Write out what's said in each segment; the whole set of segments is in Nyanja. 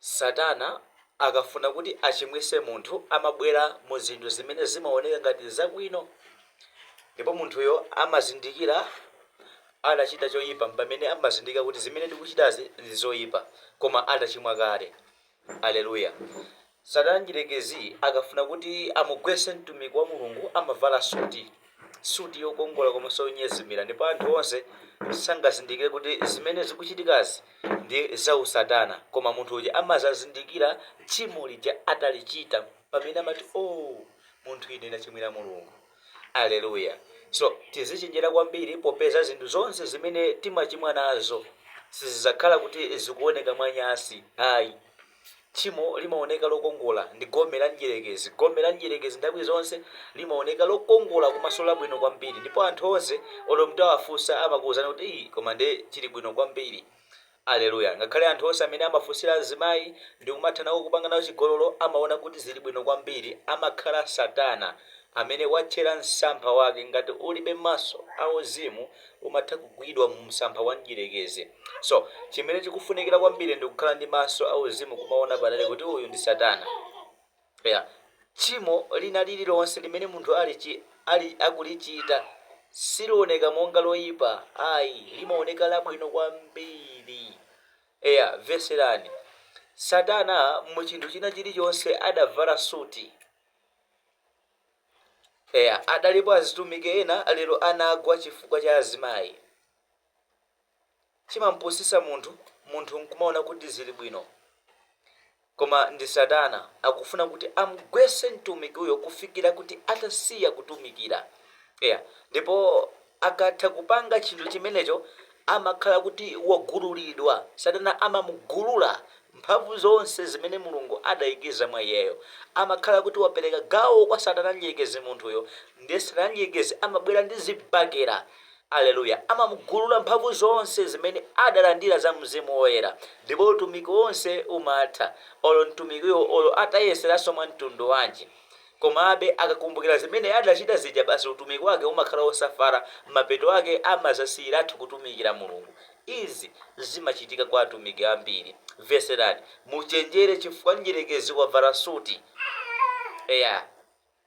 Satana akafuna kuti achimwise munthu amabwera mu zinthu zimene zimaoneka ngati zabwino, ndipo munthuyo amazindikira adachita choyipa pamene amazindikira kuti zimene ndikuchitazi ndi zoyipa koma adachimwa kale. Aleluya. Satana njirekezi akafuna kuti amugwetse mtumiki wa Mulungu amavala suti yokongola komanso yonyezimira, ndipo anthu onse sangazindikire kuti zimene zikuchitikazi ndi zausatana, koma munthu uja amazazindikira tchimo lija atalichita pamene amati munthu ine ndachimwira Mulungu. Aleluya. So tizichenjera kwambiri popeza zinthu zonse zimene timachimwa nazo sizidzakhala kuti zikuoneka mwanyasi. Ayi, tchimo limaoneka lokongola ndi gome la njirekezi. Gome la njirekezi nthawi zonse limaoneka lokongola komanso labwino kwambiri, ndipo anthu onse olo mtawafunsa amakuwuzani kuti koma nde chili bwino kwambiri. Aleluya. Ngakhale anthu onse amene amafunsira azimayi ndi kumatha nawo kupanga nawo chigololo amaona kuti zili bwino kwambiri, amakhala Satana amene watchera msampha wake. Ngati ulibe maso auzimu umatha kugwidwa mu msampha wa njirekezi. So chimene chikufunikira kwambiri ndi kukhala ndi maso auzimu kumaona padale kuti uyu ndi Satana. Tchimo lina lililonse limene munthu akulichita silioneka monga loyipa, ayi limaoneka labwino kwambiri. Veserani, Satana mu chinthu china chilichonse adavala suti. Adalipo azitumiki ena lero anagwa chifukwa cha azimayi. Chimampusisa munthu nkumaona kuti zili bwino, koma ndi Satana akufuna kuti amugwetse mtumiki uyo kufikira kuti atasiya kutumikira. Ndipo akatha kupanga chinthu chimenecho amakhala kuti wagululidwa. Satana amamugulula mphamvu zonse zimene Mulungu adayikiza mwa iyeyo. Amakhala kuti wapereka gawo kwa Satana njirekezi munthuyo, ndiye Satana njirekezi amabwera ndi zibakera. Aleluya. Amamugulula mphamvu zonse zimene adalandira za Mzimu Woyera, ndipo utumiki wonse umatha. Olo mtumikiyo olo atayeseranso mwa mtundu wanji, komabe akakumbukira zimene adachita zija, basi utumiki wake umakhala osafara, mapeto ake amazasiyiratu kutumikira Mulungu. Izi zimachitika kwa atumiki ambiri. Veserani, muchenjere chifukwa njirekezi wavala suti.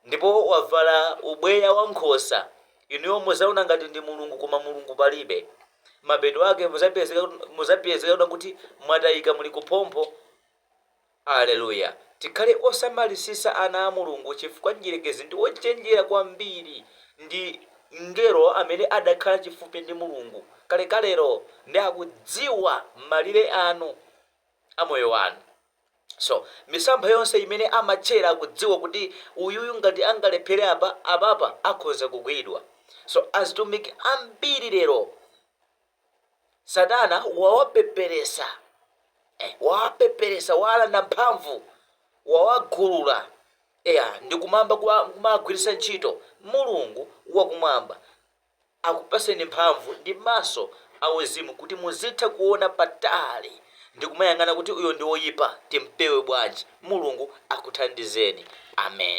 Ndipo wavala ubweya wa nkhosa. Inuyo muzaona ngati ndi Mulungu koma Mulungu palibe. Mapeto ake muzapezeka kuti mwatayika muli kuphompho. Aleluya. Tikhale osamalisisa ana a Mulungu chifukwa njirekezi ndi ochenjera kwambiri, ndi ngelo amene adakhala chifupi ndi Mulungu kalekalero ndi akudziwa malire anu amoyo wanu. So misampha yonse imene amatchera akudziwa kuti uyuyu ngati angalephere apapa akhoza kugwidwa. So azitumiki ambiri lero Satana wawapeperesa, walanda mphamvu, wawagulula. Ndi kumagwiritsa ntchito. Mulungu wakumwamba akupaseni mphamvu ndi maso auzimu kuti muzitha kuona patali ndi kumayang'ana kuti uyo ndi woyipa timpewe bwanji. Mulungu akuthandizeni. Amen.